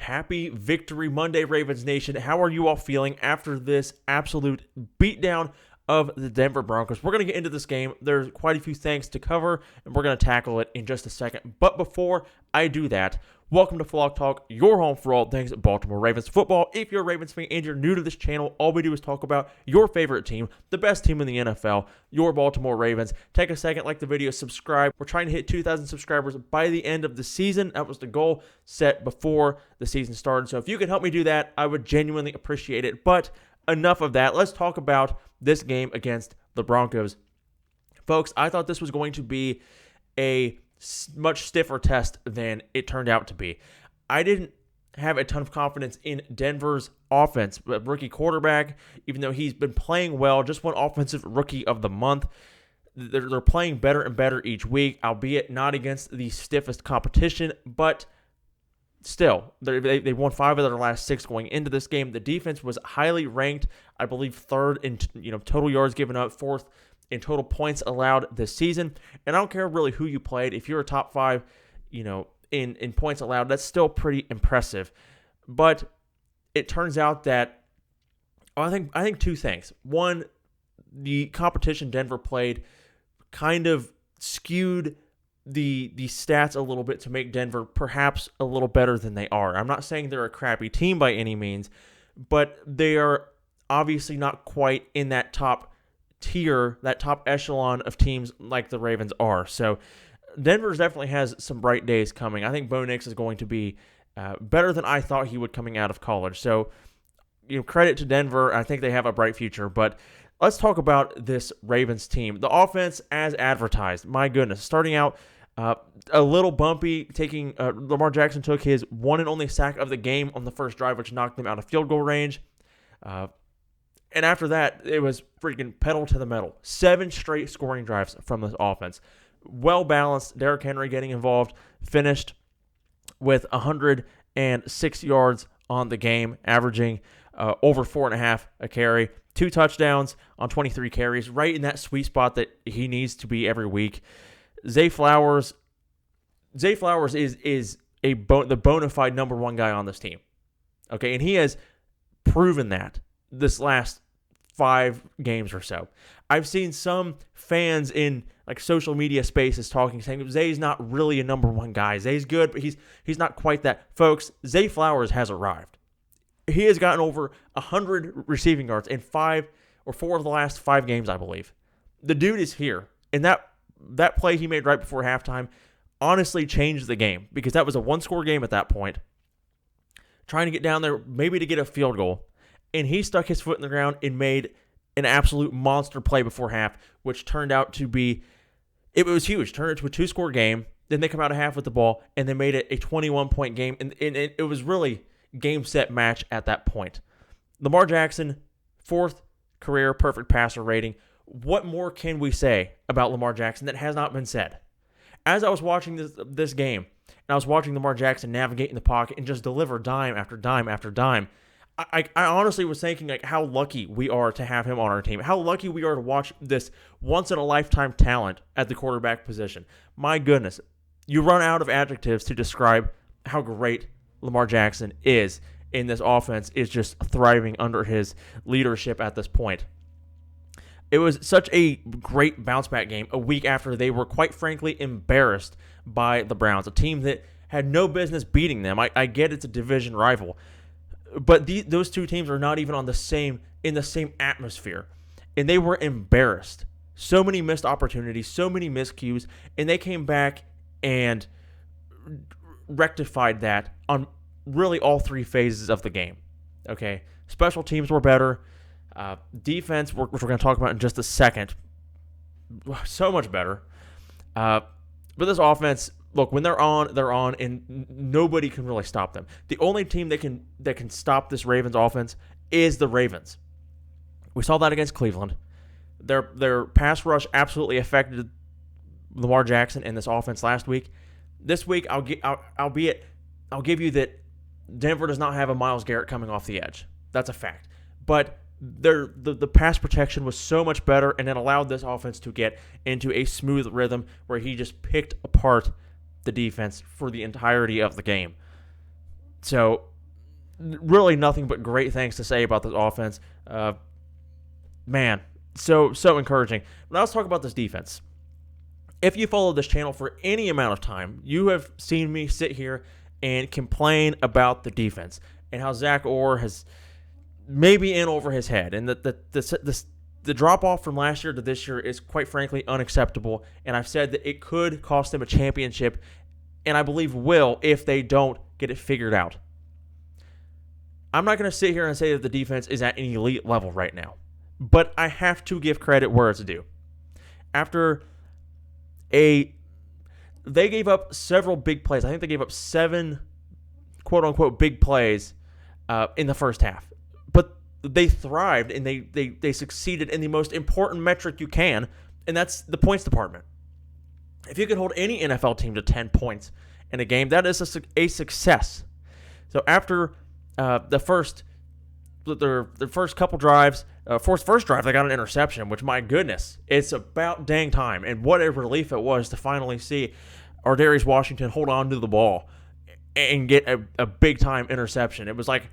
Happy Victory Monday, Ravens Nation. How are you all feeling after this absolute beatdown of the Denver Broncos? We're going to get into this game. There's quite a few things to cover, and we're going to tackle it in just a second. But before I do that, welcome to Vlog Talk, your home for all things Baltimore Ravens football. If you're a Ravens fan and you're new to this channel, all we do is talk about your favorite team, the best team in the NFL, your Baltimore Ravens. Take a second, like the video, subscribe. We're trying to hit 2,000 subscribers by the end of the season. That was the goal set before the season started. So if you can help me do that, I would genuinely appreciate it. But enough of that. Let's talk about this game against the Broncos. Folks, I thought this was going to be a much stiffer test than it turned out to be. I didn't have a ton of confidence in Denver's offense. But rookie quarterback, even though he's been playing well, just won Offensive Rookie of the Month. They're playing better and better each week, albeit not against the stiffest competition, but still, they won 5 of their last 6 going into this game. The defense was highly ranked, I believe 3rd in total yards given up, 4th in total points allowed this season. And I don't care really who you played. If you're a top 5, in points allowed, that's still pretty impressive. But it turns out that I think 2 things. One, the competition Denver played kind of skewed the stats a little bit to make Denver perhaps a little better than they are. I'm not saying they're a crappy team by any means, but they are obviously not quite in that top tier, that top echelon of teams like the Ravens are. So Denver definitely has some bright days coming. I think Bo Nix is going to be better than I thought he would coming out of college. So, credit to Denver. I think they have a bright future. But let's talk about this Ravens team. The offense as advertised. My goodness. Starting out a little bumpy. Lamar Jackson took his one and only sack of the game on the first drive, which knocked them out of field goal range. And after that, it was freaking pedal to the metal. 7 straight scoring drives from this offense. Well-balanced. Derrick Henry getting involved. Finished with 106 yards on the game, averaging over 4.5 a carry. 2 touchdowns on 23 carries, right in that sweet spot that he needs to be every week. Zay Flowers is the bona fide number 1 guy on this team. Okay, and he has proven that this last 5 games or so. I've seen some fans in social media spaces saying Zay's not really a number 1 guy. Zay's good, but he's not quite that. Folks, Zay Flowers has arrived. He has gotten over 100 receiving yards in 4 of the last 5 games, I believe. The dude is here. And that play he made right before halftime honestly changed the game, because that was a 1-score game at that point. Trying to get down there, maybe to get a field goal. And he stuck his foot in the ground and made an absolute monster play before half, which turned out to be, it was huge. Turned into a 2-score game. Then they come out of half with the ball, and they made it a 21-point game. And it was really game, set, match at that point. Lamar Jackson, 4th career perfect passer rating. What more can we say about Lamar Jackson that has not been said? As I was watching this game, and I was watching Lamar Jackson navigate in the pocket and just deliver dime after dime after dime, I honestly was thinking how lucky we are to have him on our team. How lucky we are to watch this once-in-a-lifetime talent at the quarterback position. My goodness, you run out of adjectives to describe how great Lamar Jackson is in this offense, is just thriving under his leadership at this point. It was such a great bounce-back game a week after they were, quite frankly, embarrassed by the Browns, a team that had no business beating them. I get it's a division rival, but those 2 teams are not even in the same atmosphere, and they were embarrassed. So many missed opportunities, so many miscues, and they came back and rectified that on really all 3 phases of the game. Okay, special teams were better. Defense, which we're going to talk about in just a second, so much better. But this offense, look, when they're on, and nobody can really stop them. The only team that can stop this Ravens offense is the Ravens. We saw that against Cleveland. Their pass rush absolutely affected Lamar Jackson and this offense last week. This week, I'll give you that Denver does not have a Myles Garrett coming off the edge. That's a fact. But the pass protection was so much better, and it allowed this offense to get into a smooth rhythm where he just picked apart the defense for the entirety of the game. So really nothing but great things to say about this offense. Man, so encouraging. Now let's talk about this defense. If you follow this channel for any amount of time, you have seen me sit here and complain about the defense and how Zach Orr has maybe in over his head, and the drop-off from last year to this year is, quite frankly, unacceptable, and I've said that it could cost them a championship, and I believe will if they don't get it figured out. I'm not going to sit here and say that the defense is at an elite level right now, but I have to give credit where it's due. They gave up several big plays. I think they gave up 7 quote-unquote big plays in the first half. But they thrived, and they succeeded in the most important metric you can, and that's the points department. If you can hold any NFL team to 10 points in a game, that is a success. So after their first couple drives, first drive, they got an interception, which, my goodness, it's about dang time. And what a relief it was to finally see Ardarius Washington hold on to the ball and get a big-time interception. It was like,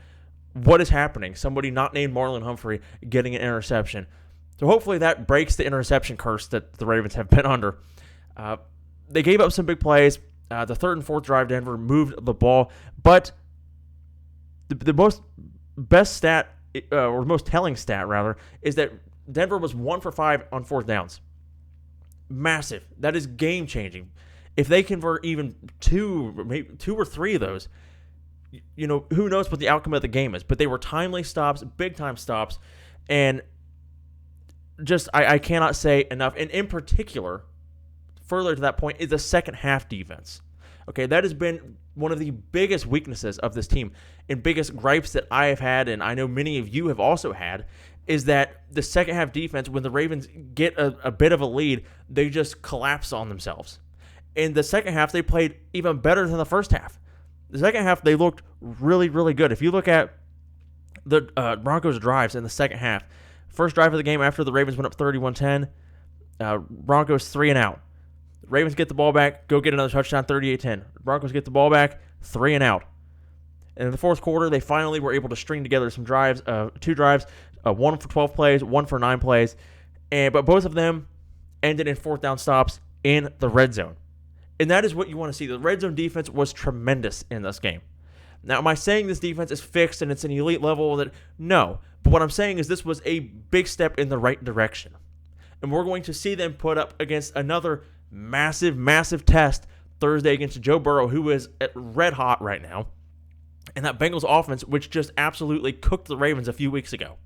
what is happening? Somebody not named Marlon Humphrey getting an interception. So hopefully that breaks the interception curse that the Ravens have been under. They gave up some big plays. The third and fourth drive, Denver moved the ball. But the most telling stat, rather, is that Denver was 1 for 5 on fourth downs. Massive. That is game-changing. If they convert even 2 or 3 of those, who knows what the outcome of the game is. But they were timely stops, big-time stops, and just I cannot say enough. And in particular, further to that point, is the second half defense. Okay, that has been one of the biggest weaknesses of this team and biggest gripes that I have had, and I know many of you have also had, is that the second half defense, when the Ravens get a bit of a lead, they just collapse on themselves. In the second half, they played even better than the first half. The second half, they looked really, really good. If you look at the Broncos' drives in the second half, first drive of the game after the Ravens went up 31-10, Broncos 3 and out. Ravens get the ball back, go get another touchdown, 38-10. Broncos get the ball back, 3 and out. And in the fourth quarter, they finally were able to string together some drives, 2 drives, 1 for 12 plays, 1 for 9 plays. But both of them ended in fourth down stops in the red zone. And that is what you want to see. The red zone defense was tremendous in this game. Now, am I saying this defense is fixed and it's an elite level? No. But what I'm saying is this was a big step in the right direction. And we're going to see them put up against another massive, massive test Thursday against Joe Burrow, who is red hot right now. And that Bengals offense, which just absolutely cooked the Ravens a few weeks ago.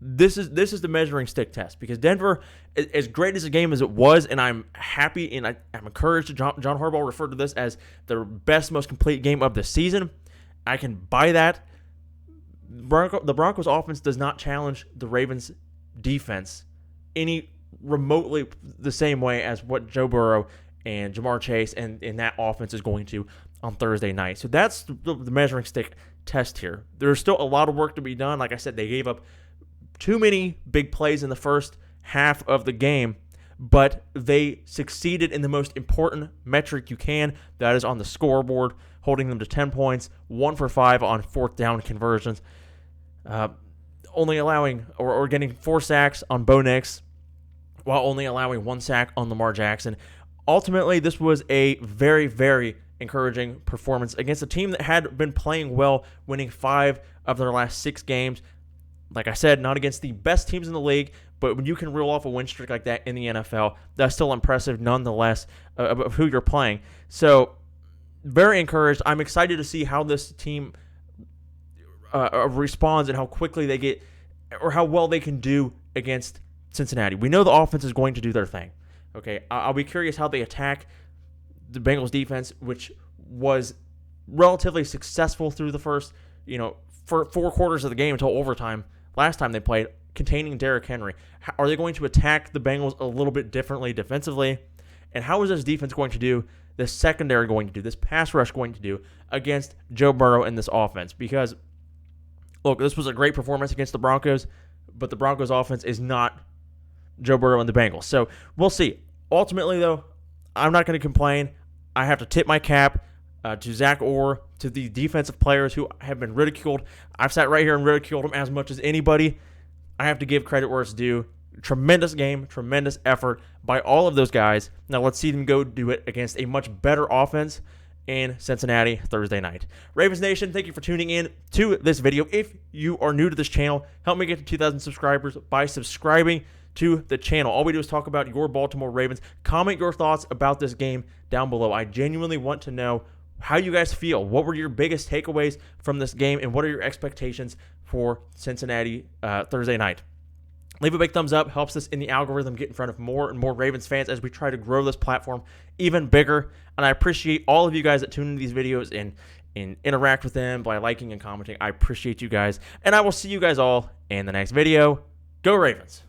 This is the measuring stick test, because Denver, as great as a game as it was, and I'm happy and I'm encouraged. John Harbaugh referred to this as the best, most complete game of the season. I can buy that. The Broncos offense does not challenge the Ravens defense any remotely the same way as what Joe Burrow and Jamar Chase and that offense is going to on Thursday night. So that's the measuring stick test here. There's still a lot of work to be done. Like I said, they gave up too many big plays in the first half of the game, but they succeeded in the most important metric you can. That is on the scoreboard, holding them to 10 points, 1 for 5 on fourth down conversions, only allowing or getting 4 sacks on Bo Nix, while only allowing 1 sack on Lamar Jackson. Ultimately, this was a very, very encouraging performance against a team that had been playing well, winning 5 of their last 6 games. Like I said, not against the best teams in the league, but when you can reel off a win streak like that in the NFL, that's still impressive nonetheless of who you're playing. So, very encouraged. I'm excited to see how this team responds and how quickly they get, or how well they can do against Cincinnati. We know the offense is going to do their thing. Okay, I'll be curious how they attack the Bengals defense, which was relatively successful through the first, for 4 quarters of the game until overtime. Last time they played, containing Derrick Henry. Are they going to attack the Bengals a little bit differently defensively? And how is this defense going to do, this secondary going to do, this pass rush going to do against Joe Burrow in this offense? Because, look, this was a great performance against the Broncos, but the Broncos offense is not Joe Burrow and the Bengals. So we'll see. Ultimately, though, I'm not going to complain. I have to tip my cap to Zach Orr, to the defensive players who have been ridiculed. I've sat right here and ridiculed them as much as anybody. I have to give credit where it's due. Tremendous game, tremendous effort by all of those guys. Now let's see them go do it against a much better offense in Cincinnati Thursday night. Ravens Nation, thank you for tuning in to this video. If you are new to this channel, help me get to 2,000 subscribers by subscribing to the channel. All we do is talk about your Baltimore Ravens. Comment your thoughts about this game down below. I genuinely want to know how you guys feel. What were your biggest takeaways from this game, and what are your expectations for Cincinnati Thursday night? Leave a big thumbs up. Helps us in the algorithm get in front of more and more Ravens fans as we try to grow this platform even bigger. And I appreciate all of you guys that tune into these videos and interact with them by liking and commenting. I appreciate you guys. And I will see you guys all in the next video. Go Ravens!